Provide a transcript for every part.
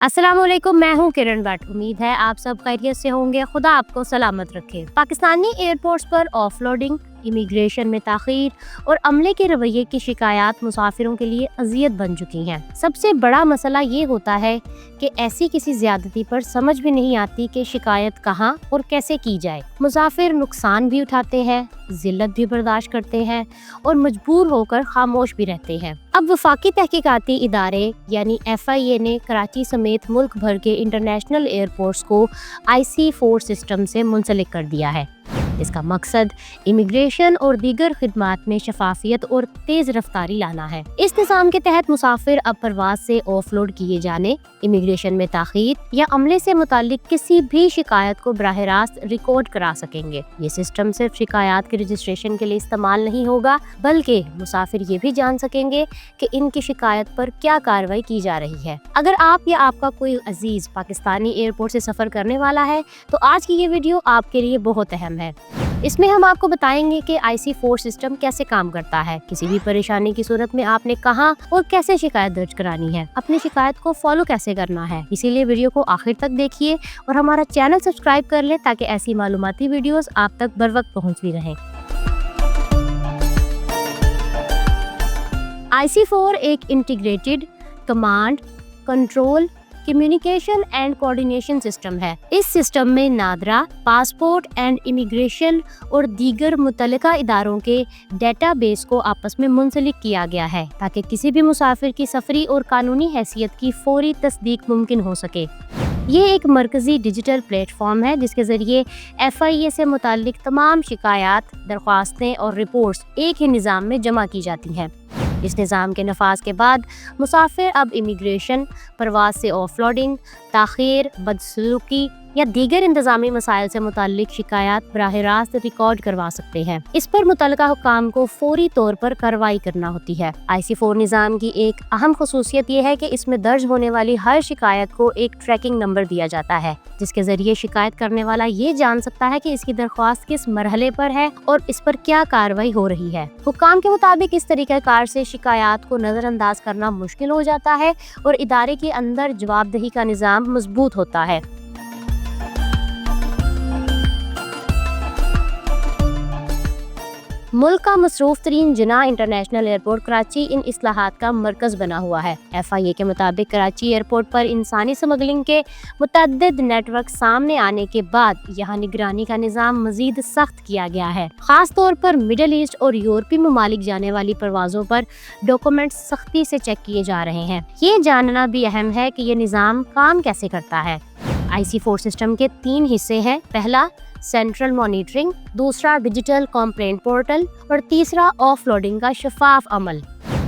अस्सलाम वालेकुम, मैं हूँ किरण भट्ट। उम्मीद है आप सब खैरियत से होंगे। खुदा आपको सलामत रखे। पाकिस्तानी एयरपोर्ट्स पर ऑफलोडिंग, इमिग्रेशन में ताखीर और अमले के रवैये की शिकायत मुसाफिरों के लिए अजियत बन चुकी हैं। सबसे बड़ा मसला ये होता है कि ऐसी किसी ज्यादती पर समझ भी नहीं आती कि शिकायत कहाँ और कैसे की जाए। मुसाफिर नुकसान भी उठाते हैं, जिल्लत भी बर्दाश्त करते हैं और मजबूर होकर खामोश भी रहते हैं। अब वफाकी तहकीकाती इदारे यानी FIA ने कराची समेत मुल्क भर के इंटरनेशनल एयरपोर्ट्स को IC4 सिस्टम से मुंसलिक कर दिया है। इसका मकसद इमिग्रेशन और दीगर खिदमात में शफाफियत और तेज रफ्तारी लाना है। इस निज़ाम के तहत मुसाफिर अब परवाज से ऑफलोड किए जाने, इमिग्रेशन में ताखीर या अमले से मुताल्लिक किसी भी शिकायत को बराह रास्त रिकॉर्ड करा सकेंगे। ये सिस्टम सिर्फ शिकायत के रजिस्ट्रेशन के लिए इस्तेमाल नहीं होगा, बल्कि मुसाफिर ये भी जान सकेंगे कि इनकी शिकायत पर क्या कार्रवाई की जा रही है। अगर आप या आपका कोई अजीज पाकिस्तानी एयरपोर्ट से सफर करने वाला है तो आज की ये वीडियो आपके लिए बहुत अहम है। इसमें हम आपको बताएंगे कि IC4 सिस्टम कैसे काम करता है, किसी भी परेशानी की सूरत में आपने कहाँ और कैसे शिकायत दर्ज करानी है, अपनी शिकायत को फॉलो कैसे करना है। इसीलिए वीडियो को आखिर तक देखिए और हमारा चैनल सब्सक्राइब कर लें ताकि ऐसी मालूमाती वीडियोस आप तक बर वक्त पहुँचती रहें। IC4 एक integrated command, control, communication and coordination system है। इस सिस्टम में नादरा, पासपोर्ट एंड इमिग्रेशन और दीगर मुतल्लिका इदारों के डेटाबेस को आपस में मुंसलिक किया गया है ताकि किसी भी मुसाफिर की सफरी और कानूनी हैसियत की फौरी तस्दीक मुमकिन हो सके। ये एक मरकजी डिजिटल प्लेटफॉर्म है जिसके जरिए FIA से मुताल्लिक तमाम शिकायत, दरख्वास्तें और रिपोर्ट्स एक ही निज़ाम में जमा की जाती हैं। इस निज़ाम के नफाज के बाद मुसाफिर अब इमिग्रेशन, परवाज से ऑफलोडिंग, ताखीर, बदसलूकी या दीगर इंतज़ामी मसाइल से मुताल्लिक शिकायत बराह रास्त रिकॉर्ड करवा सकते हैं। इस पर मुतल्लिका हुक्काम को फौरी तौर पर कार्रवाई करना होती है। IC4 निज़ाम की एक अहम खसूसियत ये है कि इसमें दर्ज होने वाली हर शिकायत को एक ट्रैकिंग नंबर दिया जाता है, जिसके जरिए शिकायत करने वाला ये जान सकता है कि इसकी दरख्वास्त किस मरहले पर है और इस पर क्या कार्रवाई हो रही है। हुक्काम के मुताबिक इस तरीक़ाकार से शिकायत को नज़रअंदाज करना मुश्किल हो जाता है और इदारे के अंदर जवाबदेही का निज़ाम मजबूत होता है। मुल्क का मसरूफ तरीन जिना इंटरनेशनल एयरपोर्ट कराची इन इस्लाहात का मरकज बना हुआ है। FIA के मुताबिक कराची एयरपोर्ट पर इंसानी स्मगलिंग के मुतअद्दिद नेटवर्क सामने आने के बाद यहाँ निगरानी का निज़ाम मजीद सख्त किया गया है। खास तौर पर मिडल ईस्ट और यूरोपीय ममालिक जाने वाली परवाज़ों पर डॉक्यूमेंट्स सख्ती से चेक किए जा रहे हैं। ये जानना भी अहम है कि ये निज़ाम काम कैसे करता है। IC4 सिस्टम के 3 हिस्से हैं। पहला सेंट्रल मॉनिटरिंग, दूसरा डिजिटल कंप्लेंट पोर्टल और तीसरा ऑफलोडिंग का शफाफ अमल।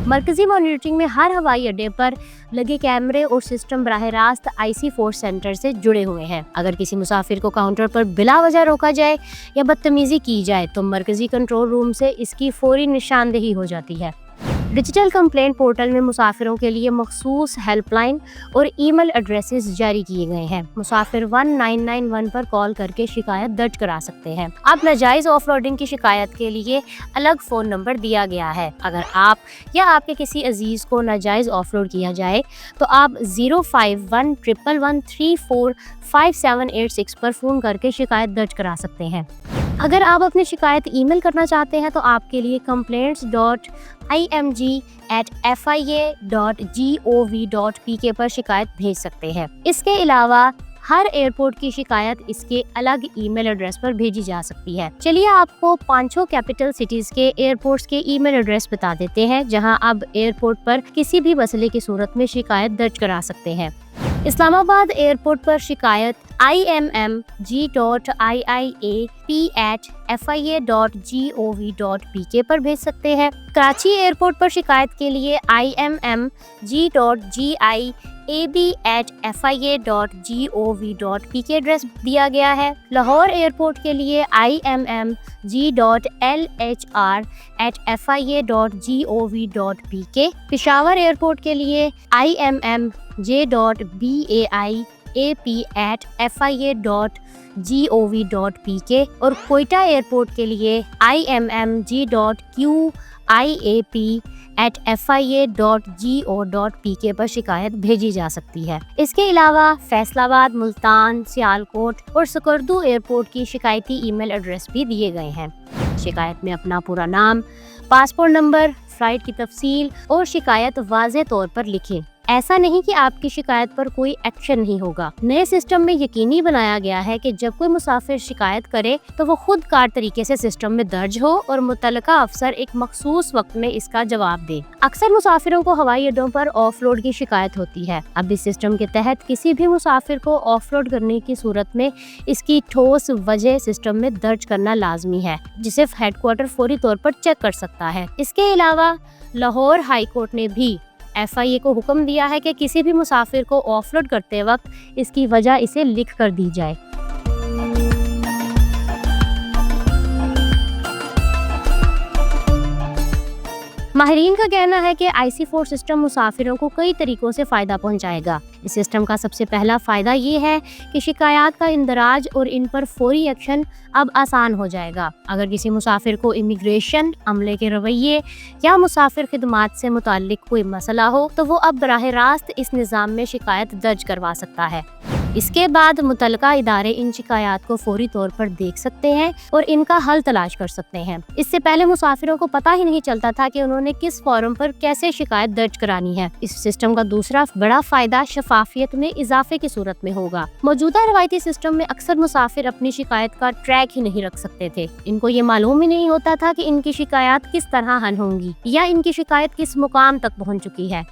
मरकजी मॉनिटरिंग में हर हवाई अड्डे पर लगे कैमरे और सिस्टम बराह रास्त IC4 सेंटर से जुड़े हुए हैं। अगर किसी मुसाफिर को काउंटर पर बिला वजह रोका जाए या बदतमीजी की जाए तो मरकजी कंट्रोल रूम से इसकी फौरी निशानदेही हो जाती है। डिजिटल कंप्लेंट पोर्टल में मुसाफिरों के लिए मखसूस हेल्पलाइन और ईमेल एड्रेसेस जारी किए गए हैं। मुसाफिर 1991 पर कॉल करके शिकायत दर्ज करा सकते हैं। अब नाजायज ऑफलोडिंग की शिकायत के लिए अलग फ़ोन नंबर दिया गया है। अगर आप या आपके किसी अजीज़ को नाजायज ऑफलोड किया जाए तो आप 05111345786 पर फ़ोन करके शिकायत दर्ज करा सकते हैं। अगर आप अपनी शिकायत ईमेल करना चाहते हैं तो आपके लिए complaints.img@fia.gov.pk पर शिकायत भेज सकते हैं। इसके अलावा हर एयरपोर्ट की शिकायत इसके अलग ईमेल एड्रेस पर भेजी जा सकती है। चलिए आपको 5 कैपिटल सिटीज के एयरपोर्ट्स के ईमेल एड्रेस बता देते हैं जहां अब एयरपोर्ट पर किसी भी मसले की सूरत में शिकायत दर्ज करा सकते हैं। इस्लामाबाद एयरपोर्ट पर शिकायत immg.iiap@fia.gov.pk पर भेज सकते हैं। कराची एयरपोर्ट पर शिकायत के लिए immg.giab@fia.gov.pk एड्रेस दिया गया है। लाहौर एयरपोर्ट के लिए immg.lhr@fia.gov.pk। पेशावर एयरपोर्ट के लिए immg.bai IMMAP@FIA.gov.pk اور کوئٹہ ایئرپورٹ کے لیے IMMG.QIAP@FIA.go.pk پر شکایت بھیجی جا سکتی ہے۔ اس کے علاوہ فیصل آباد، ملتان، سیالکوٹ اور سکردو ایئرپورٹ کی شکایتی ای میل ایڈریس بھی دیے گئے ہیں۔ شکایت میں اپنا پورا نام، پاسپورٹ نمبر، فلائٹ کی تفصیل اور شکایت واضح طور پر لکھیں۔ ایسا نہیں کہ آپ کی شکایت پر کوئی ایکشن نہیں ہوگا۔ نئے سسٹم میں یقینی بنایا گیا ہے کہ جب کوئی مسافر شکایت کرے تو وہ خود کار طریقے سے سسٹم میں درج ہو اور متعلقہ افسر ایک مخصوص وقت میں اس کا جواب دے۔ اکثر مسافروں کو ہوائی اڈوں پر آف لوڈ کی شکایت ہوتی ہے۔ اب اس سسٹم کے تحت کسی بھی مسافر کو آف لوڈ کرنے کی صورت میں اس کی ٹھوس وجہ سسٹم میں درج کرنا لازمی ہے، جسے ہیڈ کوارٹر فوری طور پر چیک کر سکتا ہے۔ اس کے علاوہ لاہور ہائی کورٹ نے بھی FIA کو حکم دیا ہے کہ کسی بھی مسافر کو آف لوڈ کرتے وقت اس کی وجہ اسے لکھ کر دی جائے۔ ماہرین کا کہنا ہے کہ IC4 سسٹم مسافروں کو کئی طریقوں سے فائدہ پہنچائے گا۔ اس سسٹم کا سب سے پہلا فائدہ یہ ہے کہ شکایات کا اندراج اور ان پر فوری ایکشن اب آسان ہو جائے گا۔ اگر کسی مسافر کو امیگریشن، عملے کے رویے یا مسافر خدمات سے متعلق کوئی مسئلہ ہو تو وہ اب براہ راست اس نظام میں شکایت درج کروا سکتا ہے۔ اس کے بعد متعلقہ ادارے ان شکایات کو فوری طور پر دیکھ سکتے ہیں اور ان کا حل تلاش کر سکتے ہیں۔ اس سے پہلے مسافروں کو پتہ ہی نہیں چلتا تھا کہ انہوں نے کس فارم پر کیسے شکایت درج کرانی ہے۔ اس سسٹم کا دوسرا بڑا فائدہ شفافیت میں اضافے کی صورت میں ہوگا۔ موجودہ روایتی سسٹم میں اکثر مسافر اپنی شکایت کا ٹریک ہی نہیں رکھ سکتے تھے۔ ان کو یہ معلوم ہی نہیں ہوتا تھا کہ ان کی شکایات کس طرح حل ہوں گی یا ان کی شکایت کس مقام تک پہنچ چکی ہے۔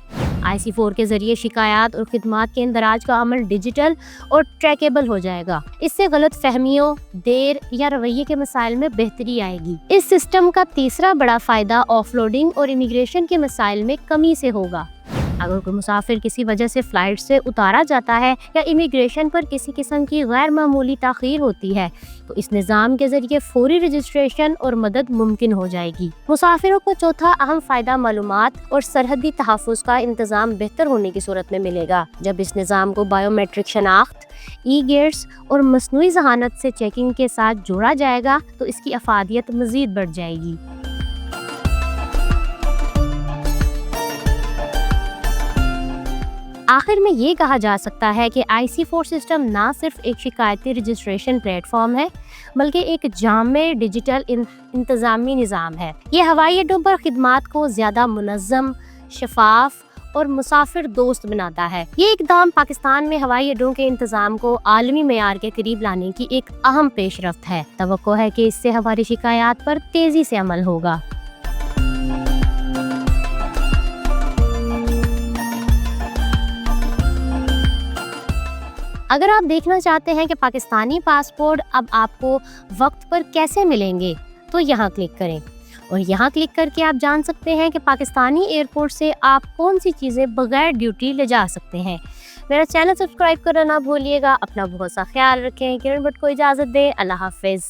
IC4 کے ذریعے شکایات اور خدمات کے اندراج کا عمل ڈیجیٹل اور ٹریکیبل ہو جائے گا۔ اس سے غلط فہمیوں، دیر یا رویے کے مسائل میں بہتری آئے گی۔ اس سسٹم کا تیسرا بڑا فائدہ آف لوڈنگ اور امیگریشن کے مسائل میں کمی سے ہوگا۔ اگر کوئی مسافر کسی وجہ سے فلائٹ سے اتارا جاتا ہے یا امیگریشن پر کسی قسم کی غیر معمولی تاخیر ہوتی ہے تو اس نظام کے ذریعے فوری رجسٹریشن اور مدد ممکن ہو جائے گی۔ مسافروں کو چوتھا اہم فائدہ معلومات اور سرحدی تحفظ کا انتظام بہتر ہونے کی صورت میں ملے گا۔ جب اس نظام کو بائیو میٹرک شناخت، گیٹس اور مصنوعی ذہانت سے چیکنگ کے ساتھ جوڑا جائے گا تو اس کی افادیت مزید بڑھ جائے گی۔ آخر میں یہ کہا جا سکتا ہے کہ IC4 سسٹم نہ صرف ایک شکایتی رجسٹریشن پلیٹ فارم ہے بلکہ ایک جامع ڈیجیٹل انتظامی نظام ہے۔ یہ ہوائی اڈوں پر خدمات کو زیادہ منظم، شفاف اور مسافر دوست بناتا ہے۔ یہ اقدام پاکستان میں ہوائی اڈوں کے انتظام کو عالمی معیار کے قریب لانے کی ایک اہم پیش رفت ہے۔ توقع ہے کہ اس سے ہماری شکایات پر تیزی سے عمل ہوگا۔ اگر آپ دیکھنا چاہتے ہیں کہ پاکستانی پاسپورٹ اب آپ کو وقت پر کیسے ملیں گے تو یہاں کلک کریں، اور یہاں کلک کر کے آپ جان سکتے ہیں کہ پاکستانی ایئرپورٹ سے آپ کون سی چیزیں بغیر ڈیوٹی لے جا سکتے ہیں۔ میرا چینل سبسکرائب کرنا نہ بھولیے گا۔ اپنا بہت سا خیال رکھیں۔ کرن بٹ کو اجازت دیں۔ اللہ حافظ۔